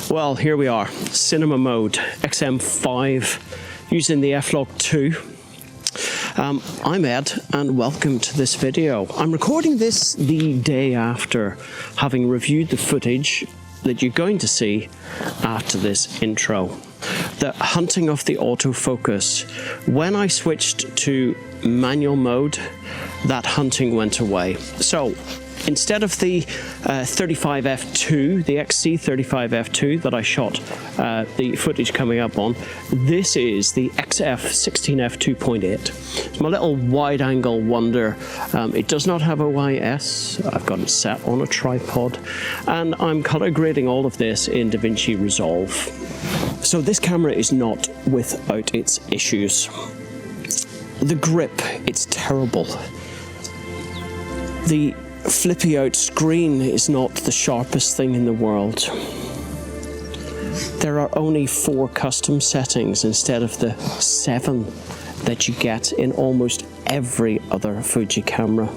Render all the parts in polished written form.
Well, here we are, cinema mode, X-M5, using the FLog2. I'm Ed, and welcome to this video. I'm recording this the day after having reviewed the footage that you're going to see after this intro. The hunting of the autofocus. When I switched to manual mode, that hunting went away. So, instead of the 35 f2, the XC35 f2 that I shot the footage coming up on, this is the XF16 f2.8. It's my little wide-angle wonder. It does not have OIS. I've got it set on a tripod, and I'm color grading all of this in DaVinci Resolve. So this camera is not without its issues. The grip, it's terrible. The flippy out screen is not the sharpest thing in the world. There are only 4 custom settings instead of the 7 that you get in almost every other Fuji camera.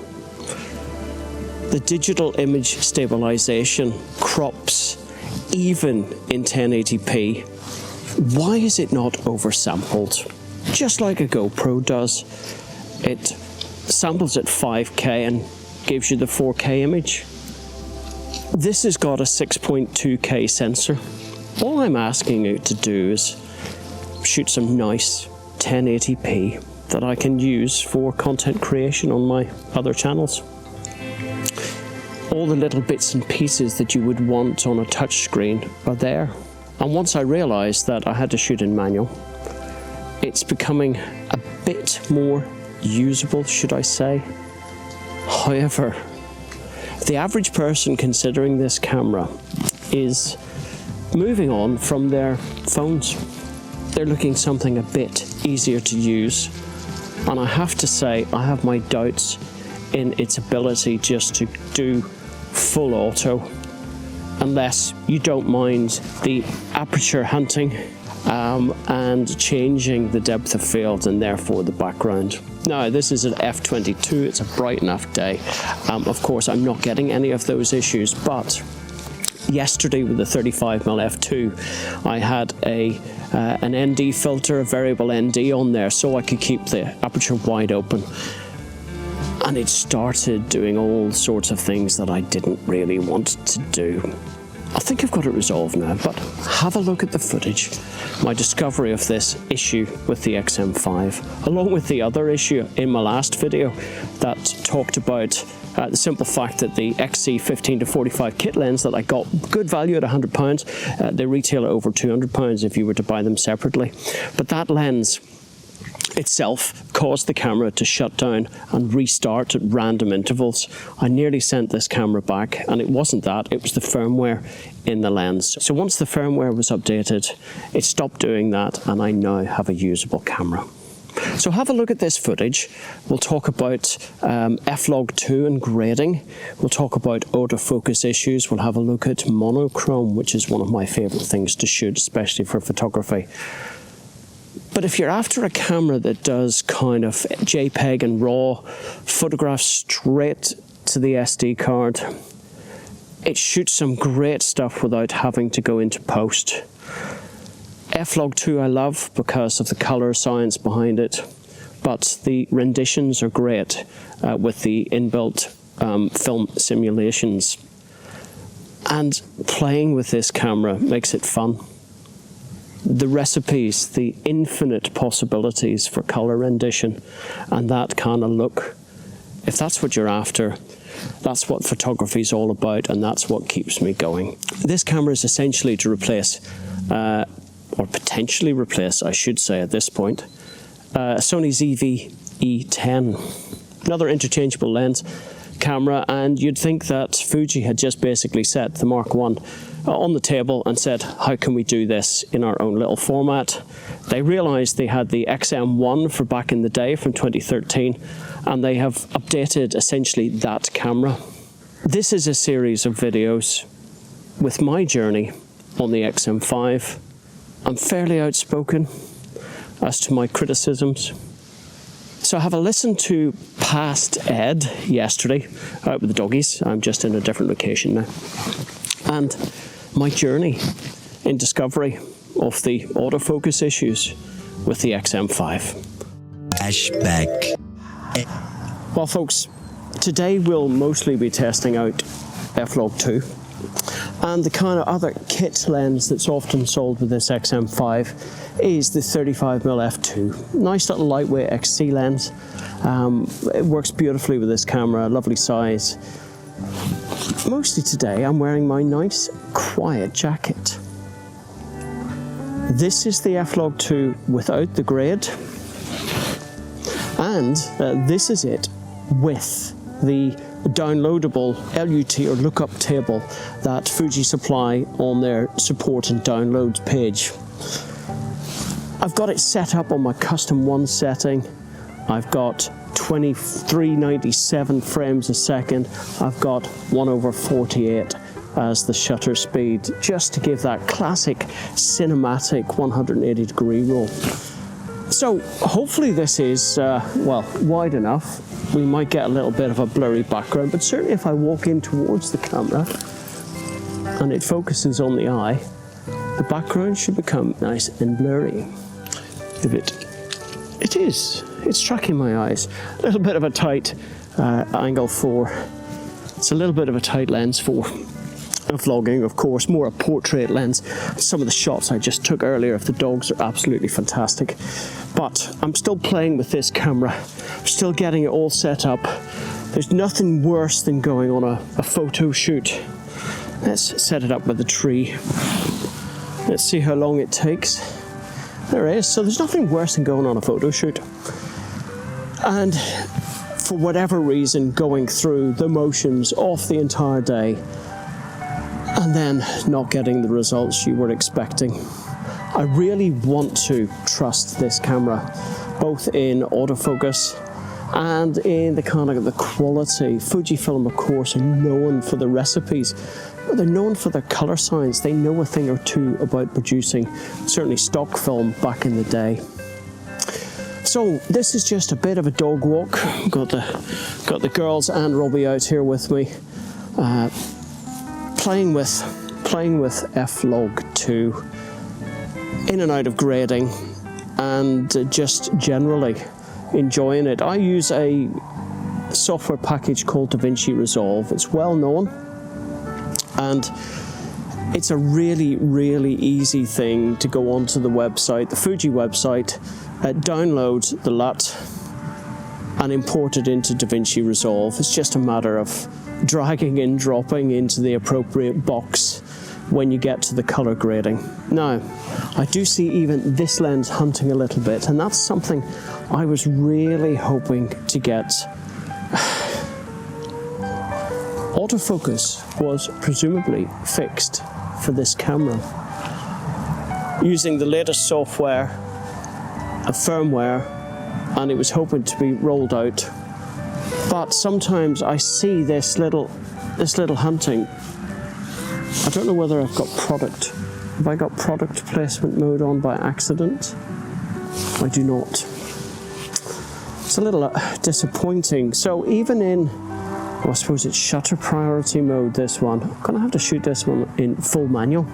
The digital image stabilization crops even in 1080p. Why is it not oversampled? Just like a GoPro does. It samples at 5K and gives you the 4K image. This has got a 6.2K sensor. All I'm asking it to do is shoot some nice 1080p that I can use for content creation on my other channels. All the little bits and pieces that you would want on a touchscreen are there. And once I realized that I had to shoot in manual, it's becoming a bit more usable, should I say. However, the average person considering this camera is moving on from their phones. They're looking something a bit easier to use, and I have to say I have my doubts in its ability just to do full auto, unless you don't mind the aperture hunting and changing the depth of field and therefore the background. Now, this is an F22, it's a bright enough day. Of course, I'm not getting any of those issues, but yesterday with the 35mm f2, I had an ND filter, a variable ND on there, so I could keep the aperture wide open. And it started doing all sorts of things that I didn't really want to do. I think I've got it resolved now, but have a look at the footage. My discovery of this issue with the X-M5, along with the other issue in my last video that talked about the simple fact that the XC15-45 kit lens that I got, good value at £100, they retail at over £200 if you were to buy them separately. But that lens itself caused the camera to shut down and restart at random intervals. I nearly sent this camera back, and it wasn't that, it was the firmware in the lens. So once the firmware was updated, it stopped doing that, and I now have a usable camera. So have a look at this footage. We'll talk about FLog2 and grading. We'll talk about autofocus issues. We'll have a look at monochrome, which is one of my favorite things to shoot, especially for photography. But if you're after a camera that does kind of JPEG and RAW photographs straight to the SD card, it shoots some great stuff without having to go into post. FLog2 I love because of the color science behind it, but the renditions are great with the inbuilt film simulations. And playing with this camera makes it fun. The recipes, the infinite possibilities for color rendition and that kind of look, if that's what you're after, that's what photography is all about, and that's what keeps me going. This camera is essentially to replace, or potentially replace, I should say at this point, Sony's E10, another interchangeable lens camera, and you'd think that Fuji had just basically set the Mark I on the table and said, how can we do this in our own little format? They realized they had the XM1 for back in the day from 2013, and they have updated essentially that camera. This is a series of videos with my journey on the XM5. I'm fairly outspoken as to my criticisms. So have a listen to past Ed yesterday out with the doggies. I'm just in a different location now. And my journey in discovery of the autofocus issues with the X-M5. Flashback. Well folks, today we'll mostly be testing out FLog2 and the kind of other kit lens that's often sold with this X-M5 is the 35mm f2. Nice little lightweight XC lens. It works beautifully with this camera, lovely size. Mostly today I'm wearing my nice quiet jacket. This is the FLog2 without the grade, and this is it with the downloadable LUT or lookup table that Fuji supply on their support and downloads page. I've got it set up on my custom 1 setting. I've got 2397 frames a second. I've got 1/48 as the shutter speed, just to give that classic cinematic 180-degree roll. So hopefully this is, well, wide enough. We might get a little bit of a blurry background, but certainly if I walk in towards the camera and it focuses on the eye, the background should become nice and blurry. It's tracking my eyes. A little bit of a tight angle for, it's a little bit of a tight lens for vlogging, of course, more a portrait lens. Some of the shots I just took earlier of the dogs are absolutely fantastic. But I'm still playing with this camera. I'm still getting it all set up. There's nothing worse than going on a photo shoot. Let's set it up with a tree. Let's see how long it takes. There it is. So there's nothing worse than going on a photo shoot. And for whatever reason, going through the motions of the entire day and then not getting the results you were expecting. I really want to trust this camera, both in autofocus and in the kind of the quality. Fujifilm, of course, are known for the recipes, but they're known for their color science. They know a thing or two about producing, certainly stock film back in the day. So this is just a bit of a dog walk. Got the girls and Robbie out here with me, playing with FLog2, in and out of grading, and just generally enjoying it. I use a software package called DaVinci Resolve. It's well known, and it's a really, really easy thing to go onto the website, the Fuji website, download the LUT and import it into DaVinci Resolve. It's just a matter of dragging and dropping into the appropriate box when you get to the color grading. Now, I do see even this lens hunting a little bit, and that's something I was really hoping to get. Autofocus was presumably fixed for this camera using the latest software and firmware, and it was hoping to be rolled out. But sometimes I see this little hunting. I don't know whether I've got product. Have I got product placement mode on by accident? I do not. It's a little disappointing. So even in, well, I suppose it's shutter priority mode, this one. I'm gonna have to shoot this one in full manual.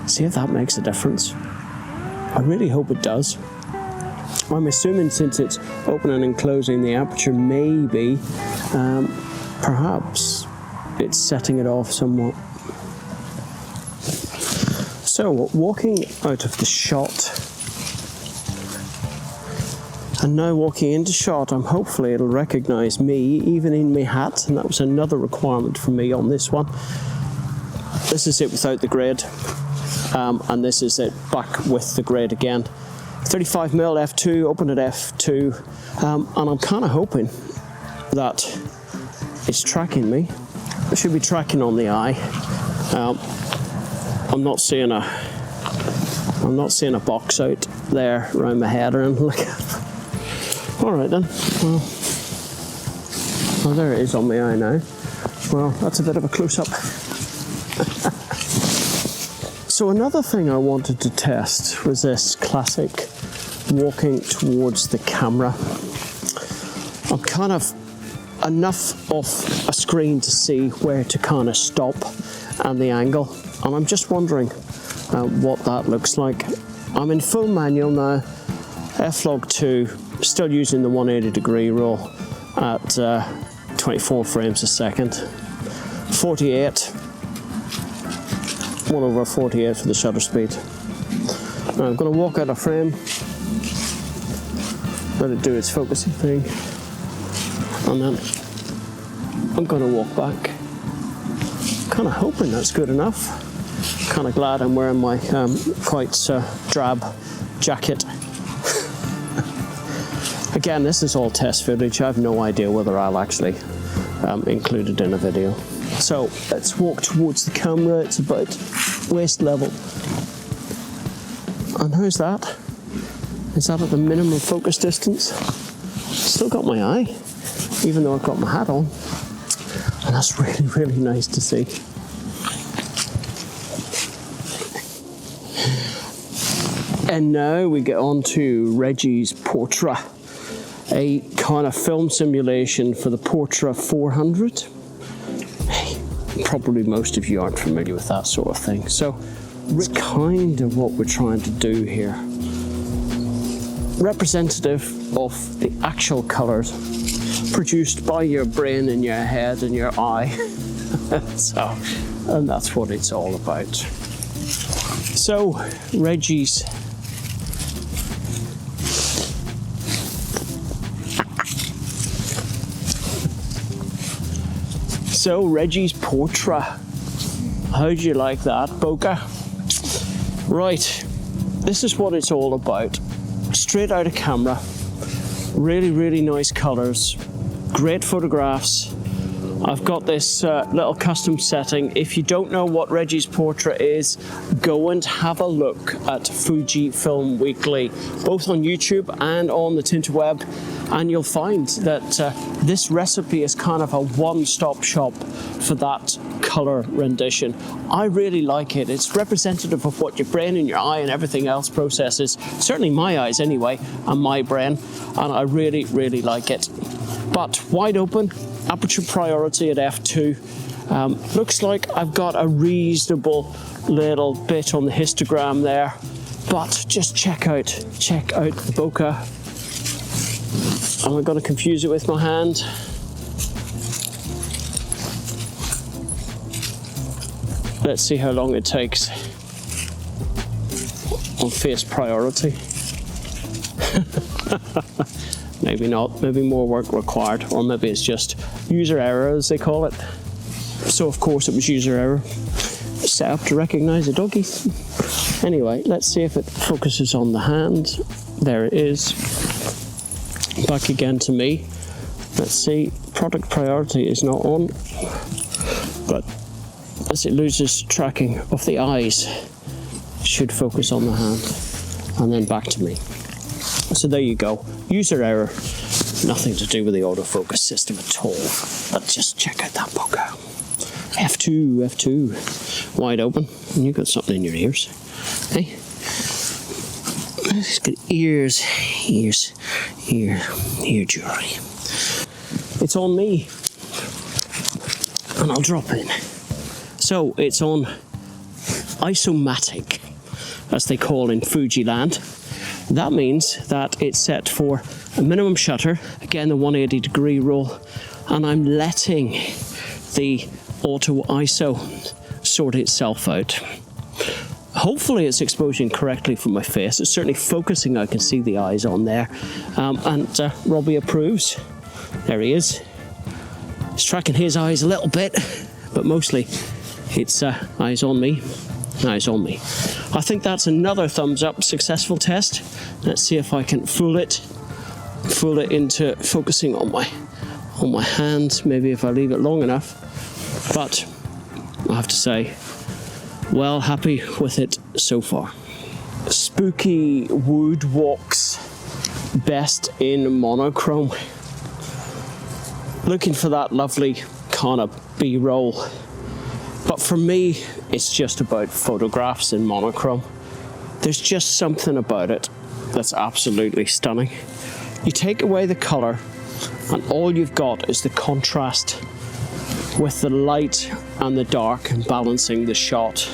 See if that makes a difference. I really hope it does. I'm assuming since it's opening and closing the aperture, maybe, perhaps it's setting it off somewhat. So, walking out of the shot, and now walking into shot, hopefully it'll recognise me, even in my hat, and that was another requirement for me on this one. This is it without the grade, and this is it back with the grade again. 35mm f2, open at f2, and I'm kind of hoping that it's tracking me. It should be tracking on the eye. I'm not seeing a box out there around my head or anything like that. All right then. Well, there it is on my eye now. Well, that's a bit of a close-up. So another thing I wanted to test was this classic walking towards the camera. I'm kind of enough off a screen to see where to kind of stop and the angle. And I'm just wondering, what that looks like. I'm in full manual now, FLog2, still using the 180-degree rule at 24 frames a second. 48, 1/48 for the shutter speed. Now I'm going to walk out of frame, let it do its focusing thing, and then I'm going to walk back. Kind of hoping that's good enough. Kind of glad I'm wearing my quite drab jacket. Again, this is all test footage. I have no idea whether I'll actually include it in a video. So let's walk towards the camera. It's about waist level. And how's that? Is that at the minimum focus distance? Still got my eye, even though I've got my hat on. And that's really, really nice to see. And now we get on to Reggie's Portra, a kind of film simulation for the Portra 400. Probably most of you aren't familiar with that sort of thing. So it's kind of what we're trying to do here. Representative of the actual colours produced by your brain and your head and your eye. And that's what it's all about. So Reggie's Portra. How do you like that, bokeh? Right, this is what it's all about. Straight out of camera, really, really nice colours, great photographs. I've got this little custom setting. If you don't know what Reggie's Portra is, go and have a look at Fujifilm Weekly, both on YouTube and on the Tinterweb, and you'll find that this recipe is kind of a one-stop shop for that colour rendition. I really like it. It's representative of what your brain and your eye and everything else processes, certainly my eyes anyway, and my brain, and I really, really like it. But wide open, aperture priority at f2. Looks like I've got a reasonable little bit on the histogram there, but just check out the bokeh. Am I going to confuse it with my hand? Let's see how long it takes on face priority. Maybe not, maybe more work required, or maybe it's just user error as they call it. So of course it was user error. Set up to recognize a doggy. Anyway, let's see if it focuses on the hand. There it is. Back again to me. Let's see, product priority is not on, but as it loses tracking of the eyes, it should focus on the hand, and then back to me. So there you go, user error, nothing to do with the autofocus system at all, but just check out that bokeh. F2, wide open, and you've got something in your ears, hey? It's got ear jewelry. It's on me, and I'll drop in. So it's on ISOmatic, as they call in Fujiland. That means that it's set for a minimum shutter, again the 180-degree rule, and I'm letting the auto ISO sort itself out. Hopefully it's exposing correctly for my face. It's certainly focusing, I can see the eyes on there. And Robbie approves. There he is. It's tracking his eyes a little bit, but mostly it's eyes on me, eyes on me. I think that's another thumbs up, successful test. Let's see if I can fool it into focusing on my hand, maybe if I leave it long enough. But I have to say, well, happy with it so far. Spooky wood walks, best in monochrome. Looking for that lovely kind of B-roll. But for me, it's just about photographs in monochrome. There's just something about it that's absolutely stunning. You take away the colour, and all you've got is the contrast with the light and the dark and balancing the shot.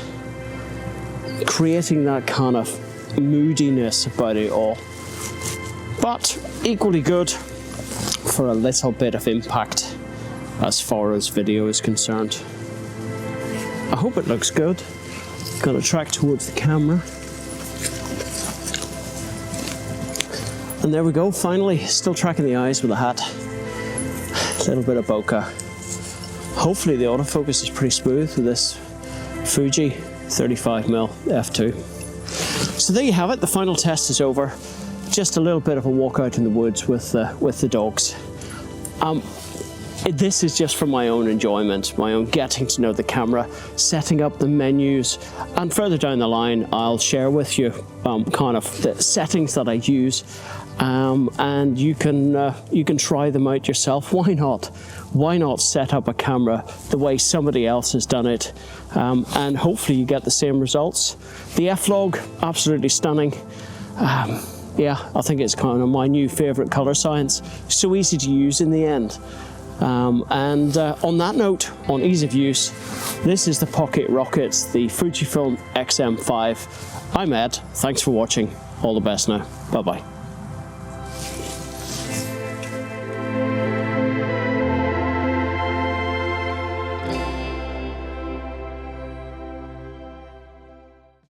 creating that kind of moodiness about it all. But equally good for a little bit of impact as far as video is concerned. I hope it looks good. Gonna track towards the camera. And there we go, finally, still tracking the eyes with a hat. A little bit of bokeh. Hopefully the autofocus is pretty smooth with this Fuji 35mm f2. So there you have it, the final test is over. Just a little bit of a walk out in the woods with the dogs. This is just for my own enjoyment, my own getting to know the camera, setting up the menus, and further down the line I'll share with you kind of the settings that I use, and you can try them out yourself. Why not? Why not set up a camera the way somebody else has done it, and hopefully you get the same results. The FLog, absolutely stunning. Yeah, I think it's kind of my new favorite color science. So easy to use in the end. On that note, on ease of use, this is the Pocket Rockets, the Fujifilm X-M5. I'm Ed, thanks for watching, all the best now, bye bye.